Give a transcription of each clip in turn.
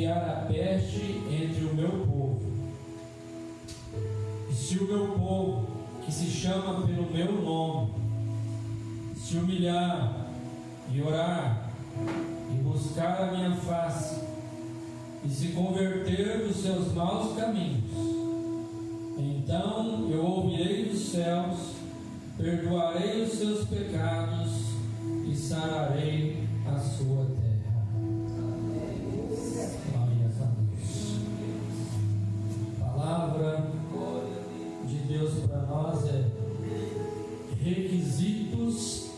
enviar a peste entre o meu povo, e se o meu povo, que se chama pelo meu nome, se humilhar e orar e buscar a minha face e se converter dos seus maus caminhos, então eu ouvirei dos céus, perdoarei os seus pecados e sararei a sua terra. Glórias a Deus. A palavra de Deus para nós é requisitos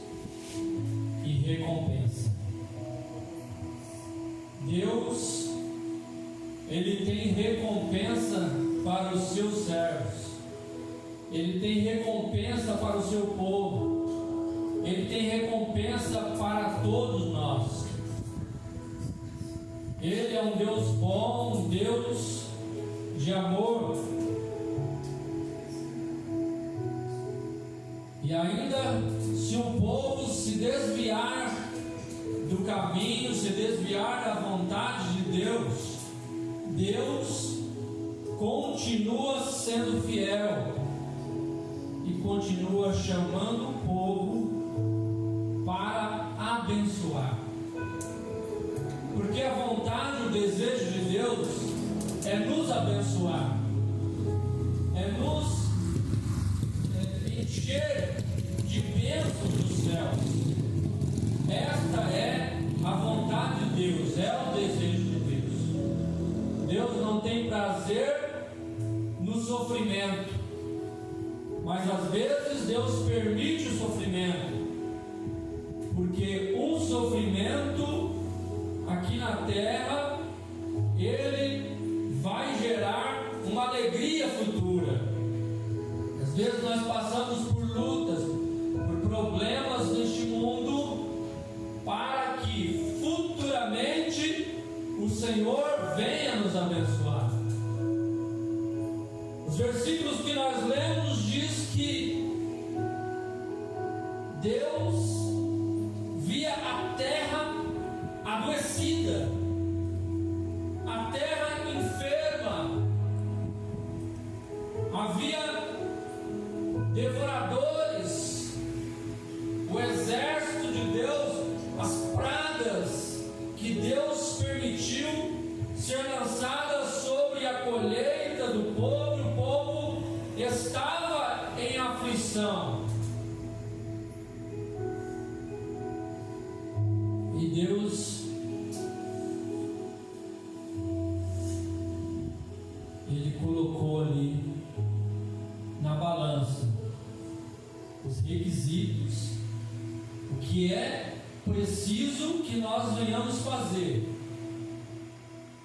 e recompensa. Deus, Ele tem recompensa para os seus servos, Ele tem recompensa para o seu povo, Ele tem recompensa para todos nós. Ele é um Deus bom, um Deus de amor. E ainda, se o povo se desviar do caminho, se desviar da vontade de Deus, Deus continua sendo fiel e continua chamando o povo para abençoar. Porque a vontade, o desejo de Deus é nos abençoar, é nos encher de bênçãos dos céus. Esta é a vontade de Deus, é o desejo de Deus. Deus não tem prazer no sofrimento, mas às vezes Deus permite o sofrimento, porque um sofrimento aqui na terra, ele vai gerar uma alegria futura. Às vezes nós passamos por lutas, por problemas neste mundo, para que futuramente o Senhor venha nos abençoar. Os versículos que nós lemos diz que Deus via a terra adoecida, a terra enferma, havia devoradores, o exército de Deus, as pragas que Deus permitiu ser lançadas sobre a colheita do povo, e o povo estava em aflição. E Deus, Ele colocou ali na balança os requisitos, o que é preciso que nós venhamos fazer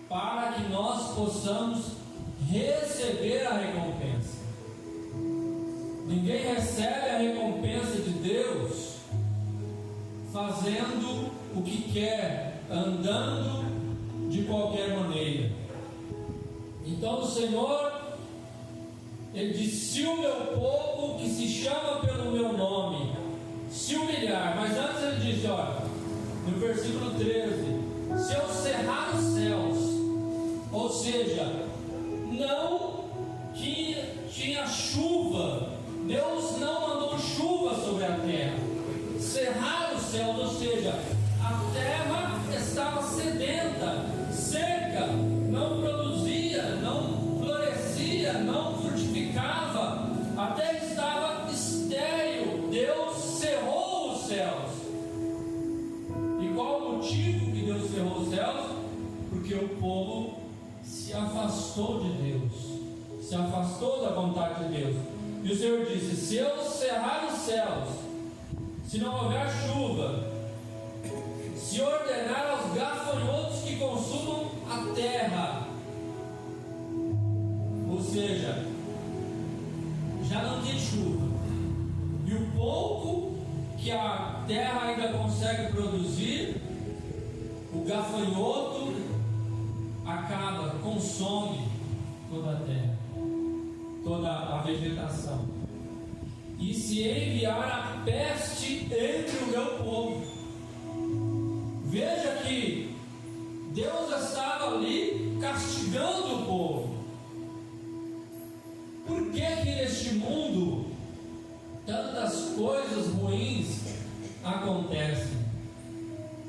para que nós possamos receber a recompensa. Ninguém recebe a recompensa de Deus fazendo o que quer, andando de qualquer maneira. Então o Senhor, Ele disse: se o meu povo, que se chama pelo meu nome, se humilhar. Mas antes Ele diz, olha, no versículo 13: se eu cerrar os céus, ou seja, não tinha chuva, Deus não mandou chuva sobre a terra, cerrar os céus, ou seja, a terra estava sedenta, seca, não produzia, não florescia, não frutificava, a terra estava estéril. Deus cerrou os céus. E qual o motivo que Deus cerrou os céus? Porque o povo se afastou de Deus, se afastou da vontade de Deus. E o Senhor disse: se eu cerrar os céus, se não houver chuva, se ordenar aos gafanhotos que consumam a terra, ou seja, já não tem chuva, e o pouco que a terra ainda consegue produzir, o gafanhoto acaba, consome toda a terra, toda a vegetação. E se enviar a peste entre o meu povo. Veja que Deus estava ali julgando o povo. Por que neste mundo tantas coisas ruins acontecem?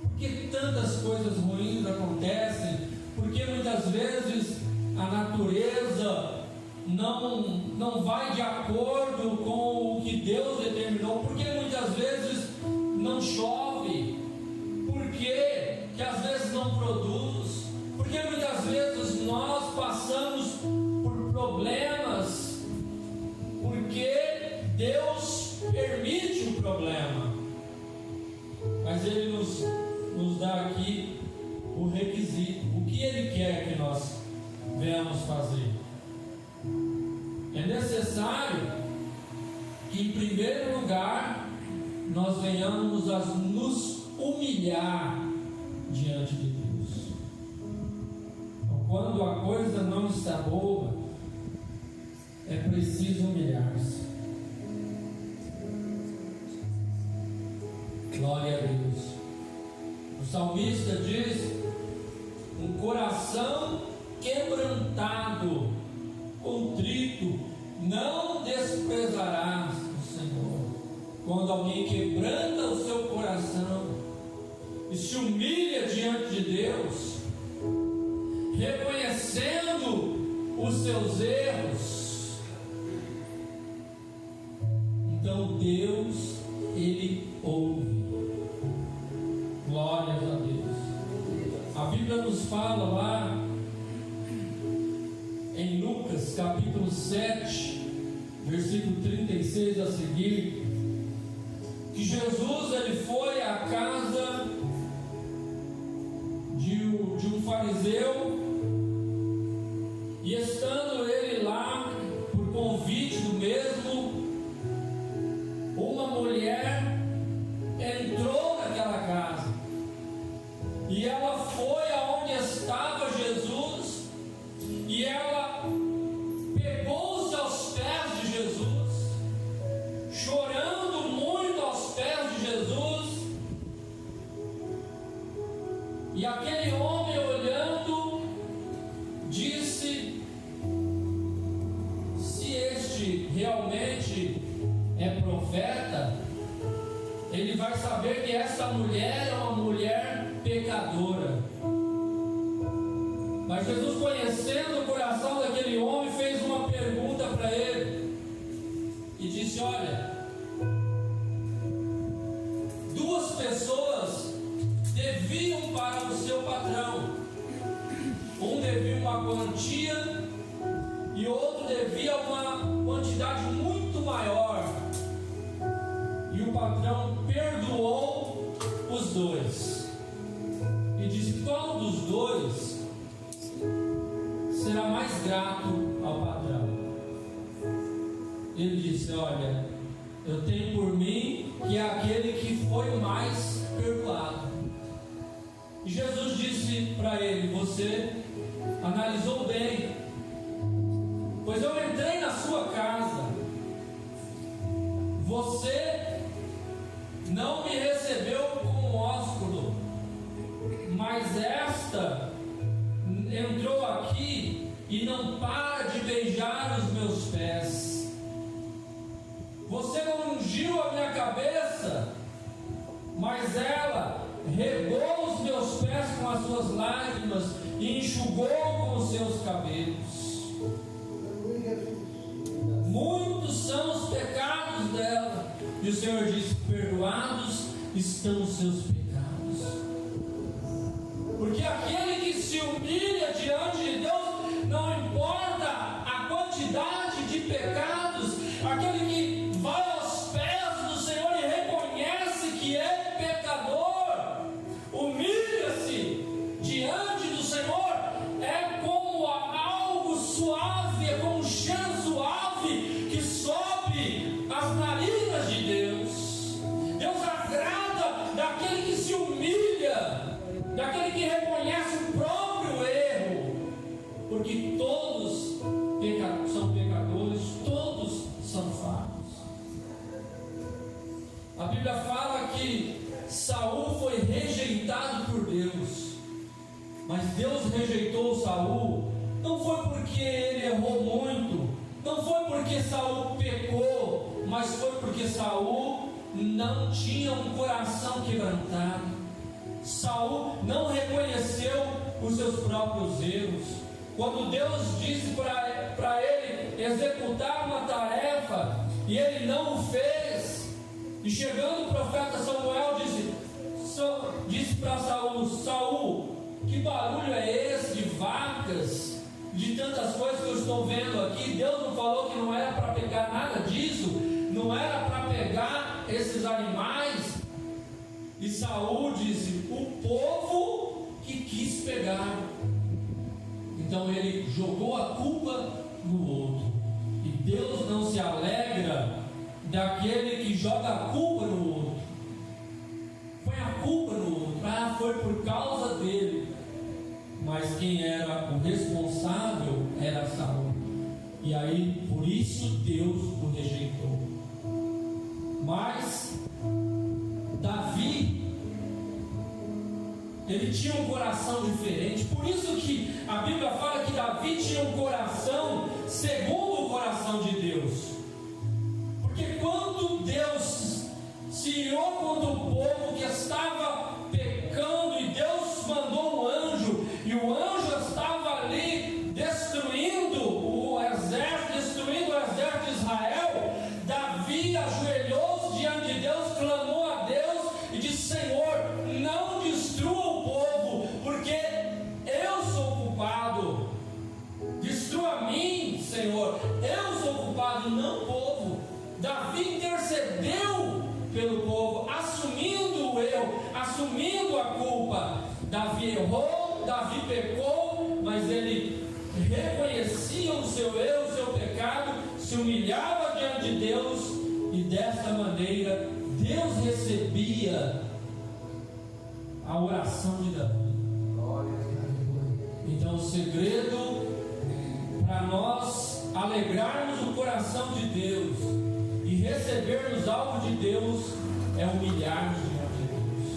Por que tantas coisas ruins acontecem? Porque muitas vezes a natureza não vai de acordo com o que Deus determinou. Porque muitas vezes não chove. Porque que às vezes não produz. Porque muitas vezes nós passamos por problemas. Porque Deus permite o problema. Mas Ele nos dá aqui o requisito, o que Ele quer que nós venhamos fazer. É necessário que, em primeiro lugar, nós venhamos a nos humilhar diante de Deus. Então, quando a coisa não está boa, é preciso humilhar-se. Glória a Deus. O salmista diz: um coração quebrantado, contrito, não desprezarás o Senhor. Quando alguém quebranta o seu coração e se humilha diante de Deus, reconhecendo os seus erros, então Deus, Ele ouve. Glórias a Deus. A Bíblia nos fala lá em Lucas capítulo 7, versículo 36 a seguir, que Jesus ele foi à casa de um fariseu, e estando ele lá por convite do mesmo, uma mulher entrou naquela casa e ela foi aonde estava Jesus e ela pegou-se aos pés de Jesus, chorando muito aos pés de Jesus. E aquele homem, olhando, disse: se este realmente é profeta, ele vai saber que essa mulher é uma mulher pecadora. Mas Jesus, conhecendo o coração daquele homem, fez uma pergunta para ele e disse: olha, duas pessoas deviam para o seu patrão. Um devia uma quantia e outro devia uma quantidade muito maior. E o patrão perdoou os dois e disse: qual dos dois será mais grato ao patrão? Ele disse: olha, eu tenho por mim que é aquele que foi mais perdoado. E Jesus disse para ele: você analisou bem, pois eu entrei na sua casa, você não me recebeu como hóspede, mas esta entrou aqui e não para de beijar os meus pés. Você não ungiu a minha cabeça, mas ela regou os meus pés com as suas lágrimas e enxugou com os seus cabelos. Muitos são os pecados dela, e o Senhor disse: perdoados estão os seus pecados. Porque aquele que se humilha diante de Deus, não importa a quantidade de pecados, aquele que vai aos pés do Senhor e reconhece que é pecador, humilha-se diante do Senhor, é como algo suave, é como um cheiro suave que sobe as narinas de Deus. Deus agrada daquele que se humilha, daquele que reconhece o próprio erro, porque todos são pecadores, todos são falhos. A Bíblia fala que Saul foi rejeitado por Deus, mas Deus rejeitou Saul não foi porque ele errou muito, não foi porque Saul pecou, mas foi porque Saul não tinha um coração quebrantado. Saul não reconheceu os seus próprios erros. Quando Deus disse para ele executar uma tarefa e ele não o fez, e chegando o profeta Samuel disse para Saul: Saul, que barulho é esse de vacas, de tantas coisas que eu estou vendo aqui? Deus não falou que não era para pegar nada disso, não era para pegar esses animais? E Saul disse: o povo que quis pegar. Então ele jogou a culpa no outro. E Deus não se alegra daquele que joga a culpa no outro. Põe a culpa no outro. Foi por causa dele. Mas quem era o responsável era Saul. E aí, por isso Deus o rejeitou. Mas Davi, ele tinha um coração diferente. Por isso que a Bíblia fala que Davi tinha um coração segundo o coração de Deus. Porque quando Deus se irou contra o povo que estava pecando, e Deus mandou um anjo, e o anjo estava ali destruindo o exército de Israel, Davi ajoelhou-se diante de Deus, clamou a Deus e disse: Senhor, não destrua o povo, porque eu sou culpado. Destrua a mim, Senhor, eu sou culpado, não o povo. Davi intercedeu pelo povo, assumindo o erro, assumindo a culpa. Davi errou, Davi pecou, mas ele reconhecia o seu erro, o seu pecado, se humilhava diante de Deus, e dessa maneira Deus recebia a oração de Davi. Então o segredo para nós alegrarmos o coração de Deus e recebermos algo de Deus é humilharmos diante de Deus,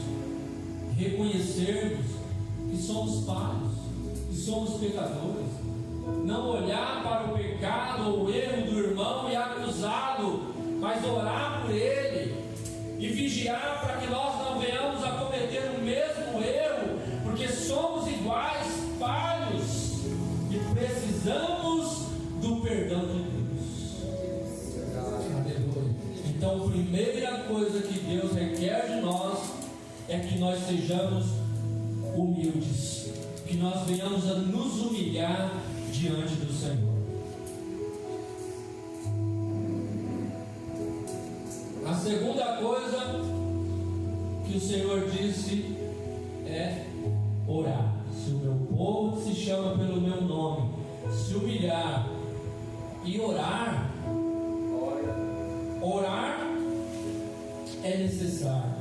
reconhecermos que somos falhos, que somos pecadores, não olhar para o pecado ou o erro do irmão e acusá-lo, mas orar por ele e vigiar para que nós não venhamos a cometer o mesmo erro, porque somos iguais, falhos, e precisamos do perdão de Deus. Então, a primeira coisa que Deus requer de nós é que nós sejamos humildes, que nós venhamos a nos humilhar diante do Senhor. A segunda coisa que o Senhor disse é orar. Se o meu povo que se chama pelo meu nome se humilhar e orar é necessário.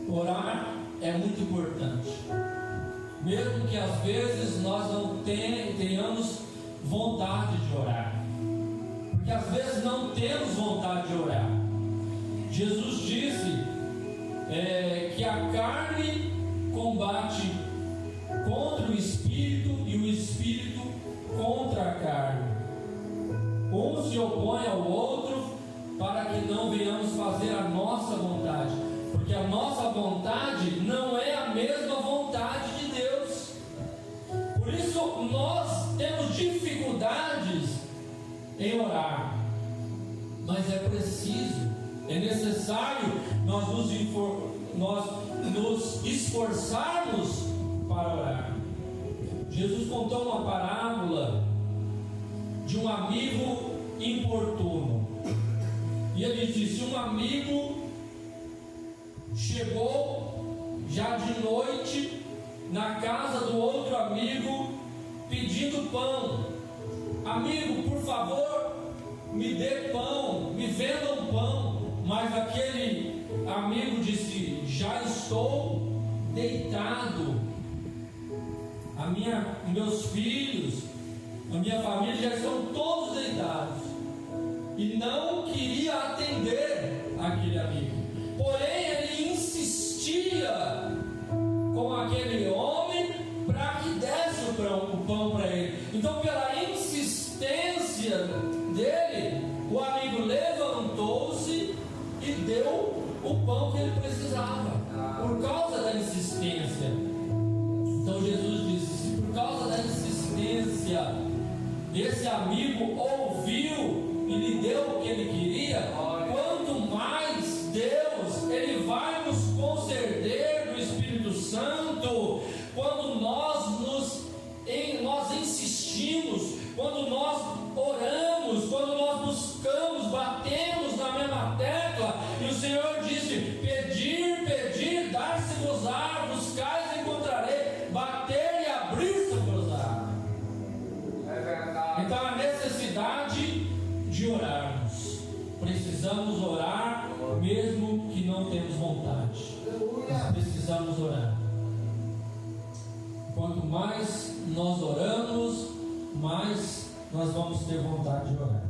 Orar é muito importante, mesmo que às vezes nós não tenhamos vontade de orar, porque às vezes não temos vontade de orar. Jesus disse que a carne combate contra o Espírito e o Espírito contra a carne. Um se opõe ao outro para que não venhamos fazer a nossa vontade, porque a nossa vontade não é a mesma vontade de Deus. Por isso nós temos dificuldades em orar, mas é preciso, é necessário nós nos esforçarmos para orar. Jesus contou uma parábola de um amigo importuno, e ele disse: um amigo chegou já de noite na casa do outro amigo pedindo pão. Amigo, por favor, me dê pão, me venda um pão. Mas aquele amigo disse: já estou deitado, meus filhos, a minha família já estão todos deitados. E não queria atender aquele amigo. Porém, ele insistia com aquele homem para que desse o pão para ele. Então, pela insistência dele, o amigo levantou-se e deu o pão que ele precisava, por causa da insistência. Então Jesus disse: se por causa da insistência esse amigo ouviu e lhe deu o que ele queria, quanto mais Deus, Ele vai nos conceder do Espírito Santo, quando nós insistimos, quando nós oramos, quando nós buscamos, batemos na mesma tecla, e o Senhor disse: pedir, dar-se-vos-á, buscais, encontrarei, bater e abrir-se-vos-á. É verdade. Então a necessidade de orarmos, precisamos orar, mesmo que não temos vontade, nós precisamos orar. Quanto mais nós oramos, mais nós vamos ter vontade de orar.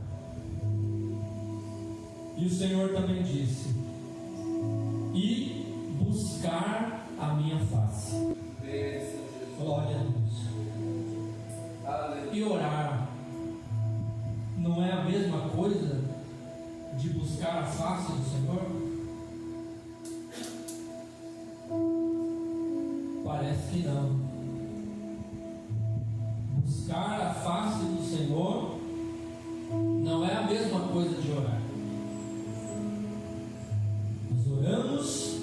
E o Senhor também disse: e buscar a minha face. Glória a Deus. E orar não é a mesma coisa de buscar a face do Senhor? Parece que não. Buscar a face do Senhor não é a mesma coisa de orar. Nós oramos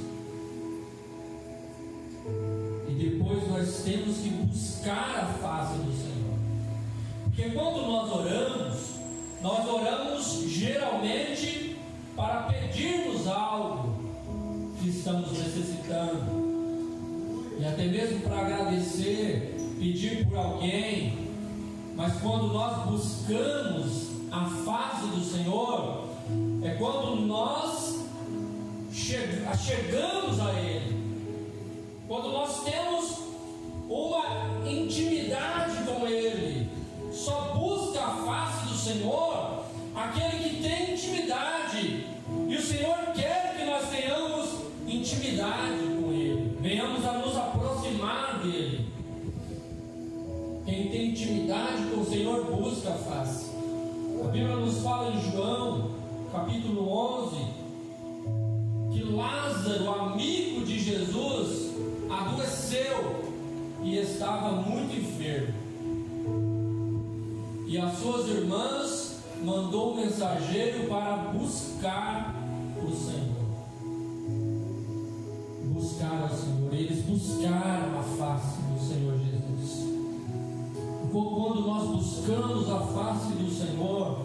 e depois nós temos que buscar a face do Senhor. Porque quando nós oramos geralmente para pedirmos algo que estamos necessitando, e até mesmo para agradecer, pedir por alguém. Mas quando nós buscamos a face do Senhor, é quando nós chegamos a Ele, quando nós temos uma intimidade com Ele. Só busca a face do Senhor aquele que tem intimidade, e o Senhor quer que nós tenhamos intimidade com Ele, venhamos a nos aproximar dEle. Quem tem intimidade com o Senhor busca a face. A Bíblia nos fala em João, capítulo 11, que Lázaro, amigo de Jesus, adoeceu e estava muito enfermo. E as suas irmãs mandou um mensageiro para buscar o Senhor. Buscar ao Senhor. Eles buscaram a face do Senhor Jesus. Quando nós buscamos a face do Senhor,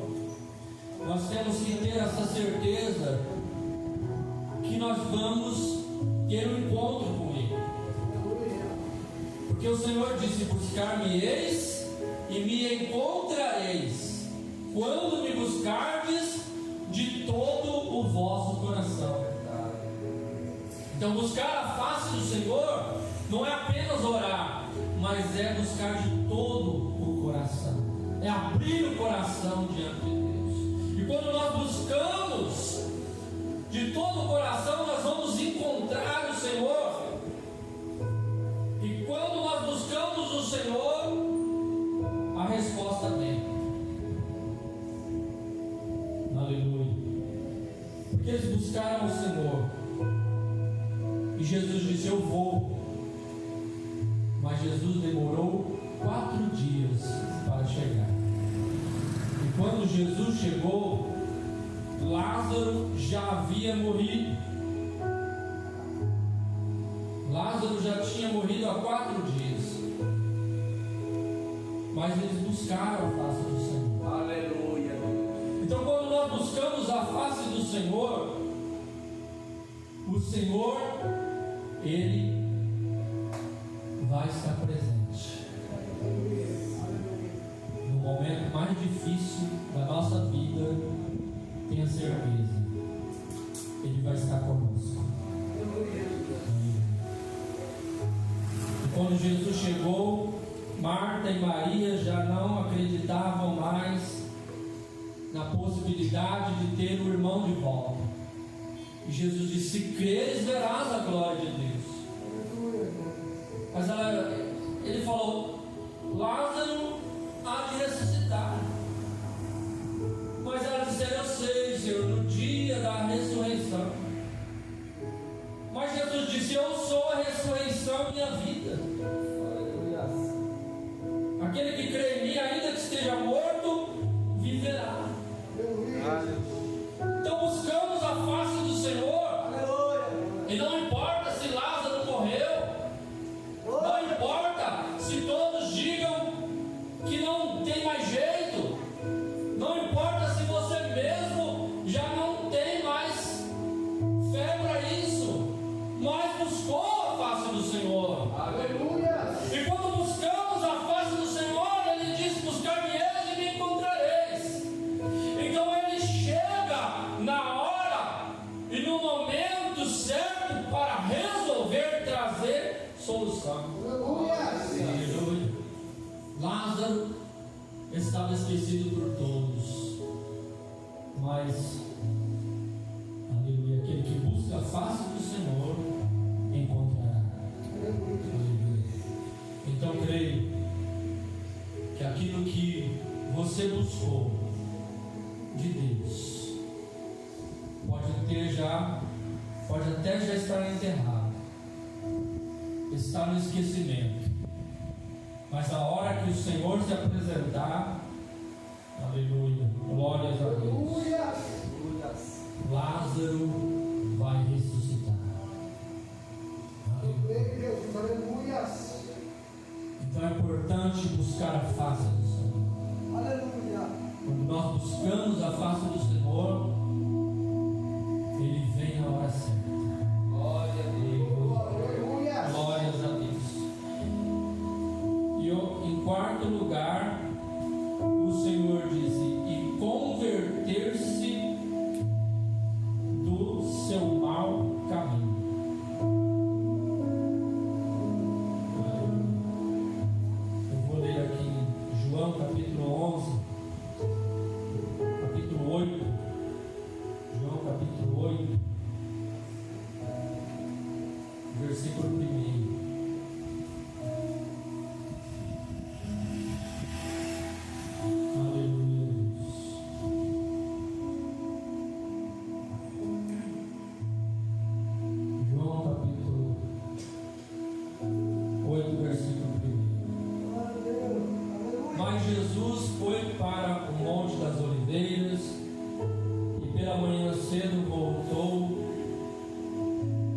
nós temos que ter essa certeza que nós vamos ter um encontro com Ele. Porque o Senhor disse: buscar-me-eis e me encontrareis, quando me buscardes de todo o vosso coração. Então buscar a face do Senhor não é apenas orar, mas é buscar de todo o coração, é abrir o coração diante de Deus. E quando nós buscamos de todo o coração, nós vamos encontrar o Senhor. E quando nós buscamos o Senhor, a resposta vem. Aleluia. Porque eles buscaram o Senhor, e Jesus disse: eu vou. Mas Jesus demorou 4 dias para chegar. E quando Jesus chegou, Lázaro já havia morrido. Lázaro já tinha morrido há 4 dias. Mas eles buscaram a face do Senhor. Aleluia. Então, quando nós buscamos a face do Senhor, o Senhor, Ele vai estar presente. No momento mais difícil da nossa vida, tenha certeza, Ele vai estar conosco. E quando Jesus chegou, Marta e Maria já não acreditavam mais na possibilidade de ter o irmão de volta. E Jesus disse: se creres, verás a glória de Deus. Mas ele falou: Lázaro esteja morto, viverá. Então buscamos a face do Senhor. E não importa se Lázaro morreu, não importa se todos digam que não tem mais jeito, não importa se você mesmo já não tem mais fé para isso, mas buscou a face do Senhor. Aleluia. E quando buscamos a face do Senhor, Ele diz: buscar-me-eis e me encontrareis. Então Ele chega na hora e no momento certo para resolver trazer solução. Aleluia. Lázaro estava esquecido por todos, mas aleluia, aquele que busca a face do Senhor encontrará. Aleluia. Então creio que aquilo que você buscou de Deus pode até já estar enterrado, está no esquecimento, mas a hora que o Senhor se apresentar, aleluia, glórias a Deus, Lázaro vai ressuscitar. Aleluia. Então é importante buscar a face do Senhor. Aleluia. Quando nós buscamos a face do Senhor, Ele vem na hora certa. Glória a Deus. Glórias a Deus. E em quarto lugar, o Senhor disse: e converter-se do seu mau caminho. Eu vou ler aqui João capítulo 11, capítulo 8. João capítulo 8, versículo 1. Mas Jesus foi para o Monte das Oliveiras e pela manhã cedo voltou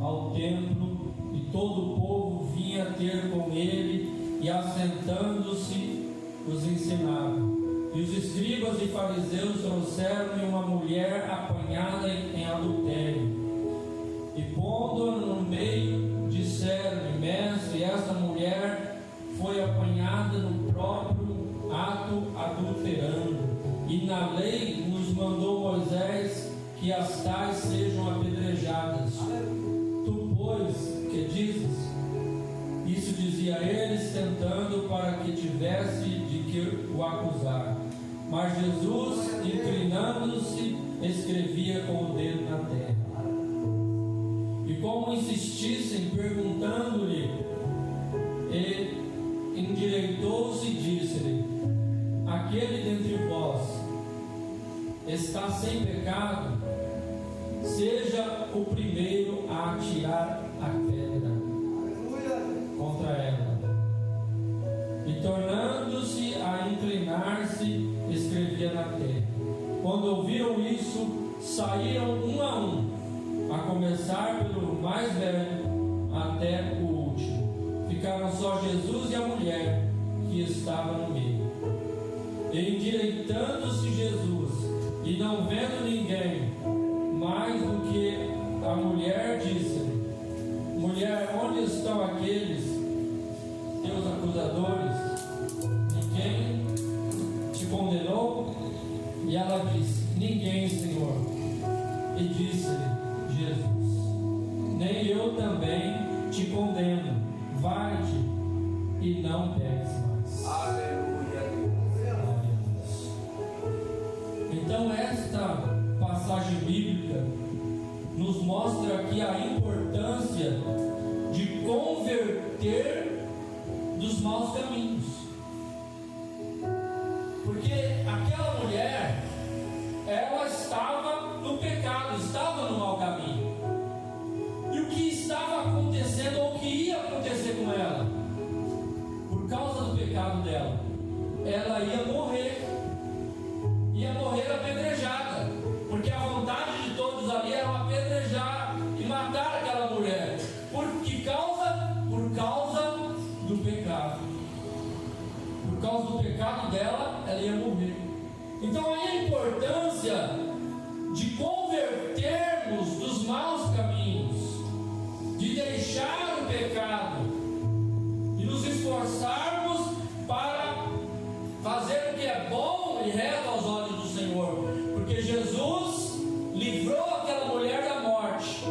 ao templo, e todo o povo vinha ter com ele, e assentando-se os ensinava. E os escribas e fariseus trouxeram-lhe uma mulher apanhada em adultério, e pondo-a no meio, disseram-lhe: mestre, esta mulher foi apanhada no próprio ato adulterando, e na lei nos mandou Moisés que as tais sejam apedrejadas. Tu, pois, que dizes? Isso dizia eles, tentando para que tivesse de que o acusar. Mas Jesus, inclinando-se, escrevia com o dedo na terra. E como insistissem, perguntando-lhe, endireitou-se e disse-lhe: aquele dentre vós está sem pecado, seja o primeiro a atirar a pedra contra ela. E tornando-se a inclinar-se, escrevia na terra. Quando ouviram isso, saíram um a um, a começar pelo mais velho até o último. Ficaram só Jesus e a mulher que estava no meio. E endireitando-se Jesus, e não vendo ninguém mais do que a mulher, disse-lhe: mulher, onde estão aqueles teus acusadores? Ninguém te condenou? E ela disse: ninguém, Senhor. E disse-lhe Jesus: nem eu também te condeno. Vai-te e não peques mais. Aleluia. Então esta passagem bíblica nos mostra aqui a importância de converter dos maus caminhos. Porque aquela mulher, ela estava no pecado, estava no mau caminho. E o que estava acontecendo, ou o que ia acontecer com ela, por causa do pecado dela, ela ela ia morrer apedrejada, porque a vontade de todos ali era apedrejar e matar aquela mulher, por causa do pecado. Por causa do pecado dela, ela ia morrer. Então aí a importância de convertermos dos maus caminhos, de deixar o pecado e nos esforçarmos para fazer o que é bom e reto aos olhos do Senhor, porque Jesus livrou aquela mulher da morte,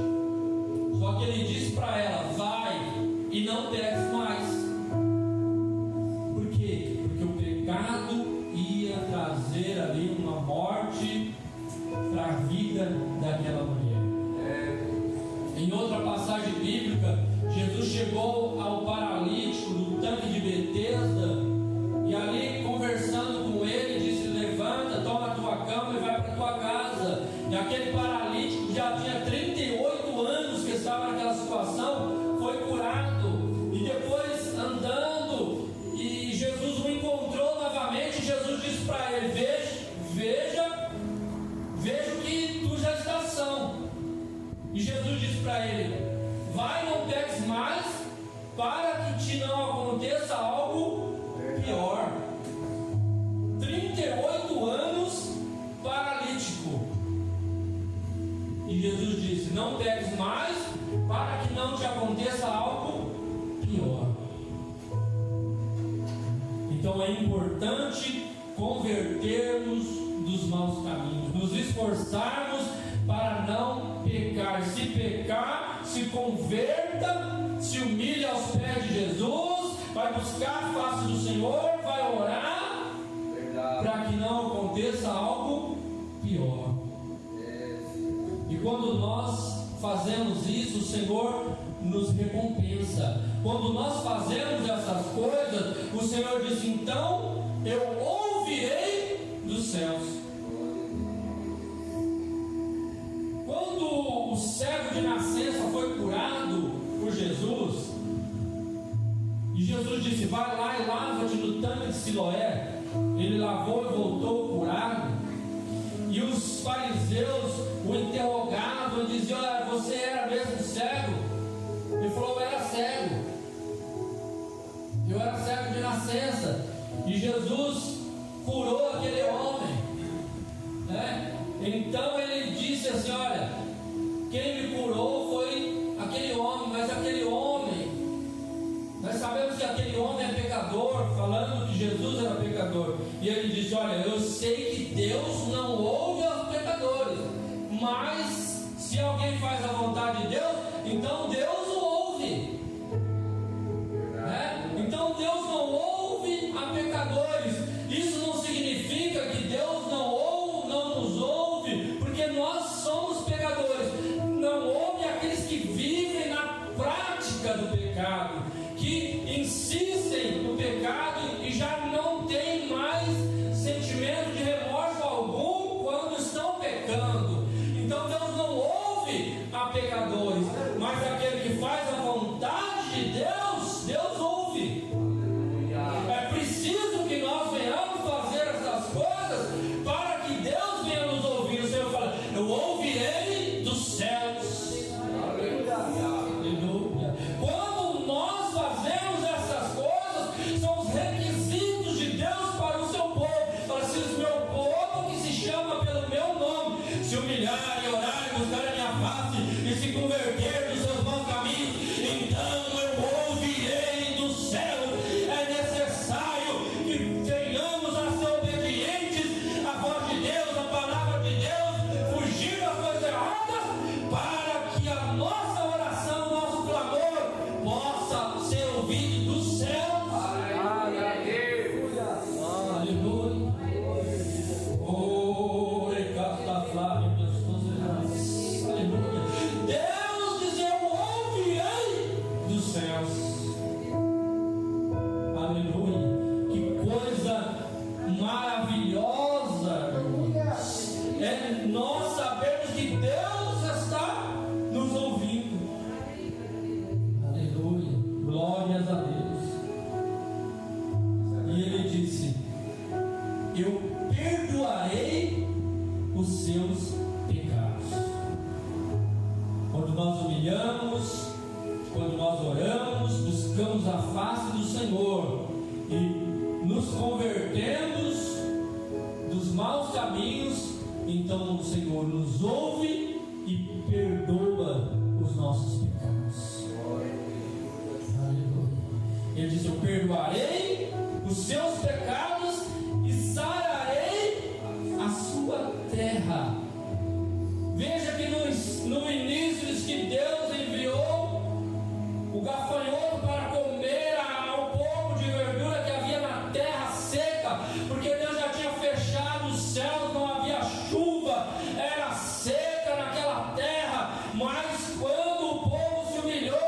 só que Ele disse para ela: vai e não peques mais. Por quê? Porque o pecado ia trazer ali uma morte para a vida daquela mulher. Em outra passagem bíblica, Jesus chegou ao paralítico do tanque de Betesda e ali, conversando com ele, disse: levanta, toma a tua cama e vai para a tua casa. E aquele paralítico já tinha 38 anos que estava naquela situação, foi curado. E depois, andando, e Jesus o encontrou novamente. Jesus disse para ele: veja o que tu já estás são. E Jesus disse para ele: vai, não peques mais, para que te não aconteça algo pior. 38 anos paralítico. E Jesus disse: não peques mais, para que não te aconteça algo pior. Então é importante convertermos dos maus caminhos, nos esforçarmos para não pecar. Se pecar, se converta, se humilhe aos pés de Jesus, vai buscar a face do Senhor, vai orar, para que não aconteça algo pior. E quando nós fazemos isso, o Senhor nos recompensa. Quando nós fazemos essas coisas, o Senhor diz: então eu ouvirei dos céus. Quando o cego de nascença foi curado por Jesus, e Jesus disse: vai lá e lava-te no tanque de Siloé, ele lavou e voltou curado. E os fariseus o interrogavam e diziam: olha, você era mesmo cego? Ele falou: eu era cego, eu era cego de nascença. E Jesus curou aquele homem, né? Então ele disse assim: olha, quem me curou foi aquele homem, mas aquele homem, nós sabemos que aquele homem é pecador, falando que Jesus era pecador. E ele disse: olha, eu sei que Deus não ouve aos pecadores, mas se alguém faz a vontade de Deus, então Deus o ouve, né? Então Deus não ouve a pecadores. Isso não significa que Deus não nos ouve, porque nós somos pecadores. Não ouve aqueles que vivem na prática do pecado, que insistem no pecado e já não têm mais sentimento de remorso algum quando estão pecando. Então Deus não ouve a pecadores, mas aquele que faz a vontade de Deus, Deus ouve. É preciso que nós venhamos fazer essas coisas para que Deus venha nos ouvir. O Senhor fala: eu ouvirei dos céus. Aleluia. Quando nós fazemos essas coisas, são os requisitos de Deus para o seu povo. Para se o meu povo, que se chama pelo meu nome, se humilhar e orar e buscar a minha face e se converter dos seus maus caminhos, então eu ouvirei do céu. É necessário que venhamos a ser obedientes à voz de Deus, à palavra de Deus, fugir das coisas erradas, para que a nossa oração, o nosso clamor possa ser ouvido do céu. Aleluia. Aleluia. Deus diz: eu ouvirei dos céus. Aleluia. Que coisa maravilhosa é nós sabermos que Deus está nos ouvindo. Aleluia. Glórias a Deus. E ele disse: buscamos a face do Senhor e nos convertemos dos maus caminhos, então o Senhor nos ouve e perdoa os nossos pecados. Aleluia. Ele diz: eu perdoarei os seus pecados e sararei a sua terra. Veja que no início diz que Deus enviou o gafanhoto para comer ao pouco de verdura que havia na terra seca, porque Deus já tinha fechado os céus, não havia chuva, era seca naquela terra. Mas quando o povo se humilhou,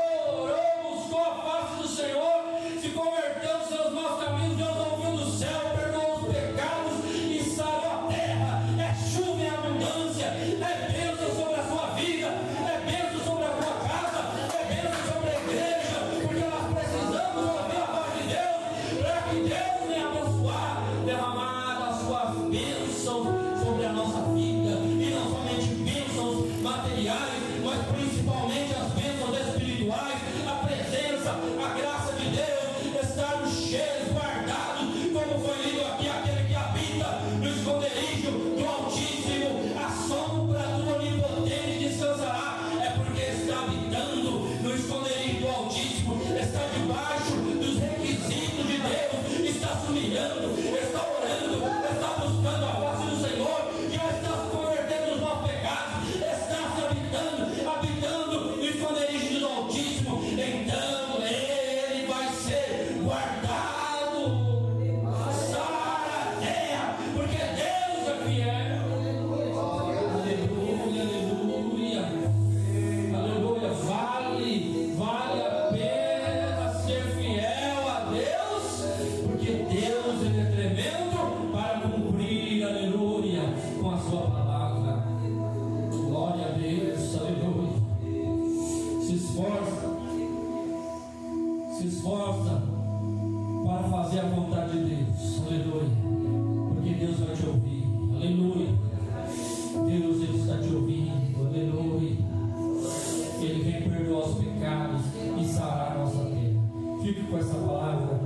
orou, buscou a face do Senhor, se converteu dos seus maus caminhos, Deus ouviu do céu, perdoou os pecados e sarou a terra. É chuva em abundância, é bênção sobre a sua vida, é bênção sobre a tua casa, é bênção sobre a igreja, porque nós precisamos ouvir a voz de Deus, para que Deus venha abençoar, derramar as suas bênçãos sobre a nossa vida, e não somente bênçãos materiais, mas principalmente as bênçãos espirituais, a presença, a graça de Deus, estarmos cheios, guardados, como foi lido aqui, aquele que habita no esconderijo do Altíssimo, a sombra do Onipotente descansará. É porque está habitando no esconderijo do Altíssimo, está debaixo dos requisitos de Deus, está se humilhando, está orando, está buscando a face do Senhor, já está se convertendo dos maus pecados, está se habitando no esconderijo do Altíssimo. Então ele vai ser guardado, sara a terra, porque Deus é fiel. Aleluia, aleluia, aleluia. Vale a pena ser fiel a Deus, porque Deus ele é tremendo para cumprir, aleluia, com a sua palavra. Glória a Deus, aleluia. Se esforça para fazer a vontade de Deus, aleluia, porque Deus vai te ouvir, aleluia. Deus ele está te ouvindo, aleluia. Ele vem perdoar os pecados e sarar a nossa terra. Fique com essa palavra.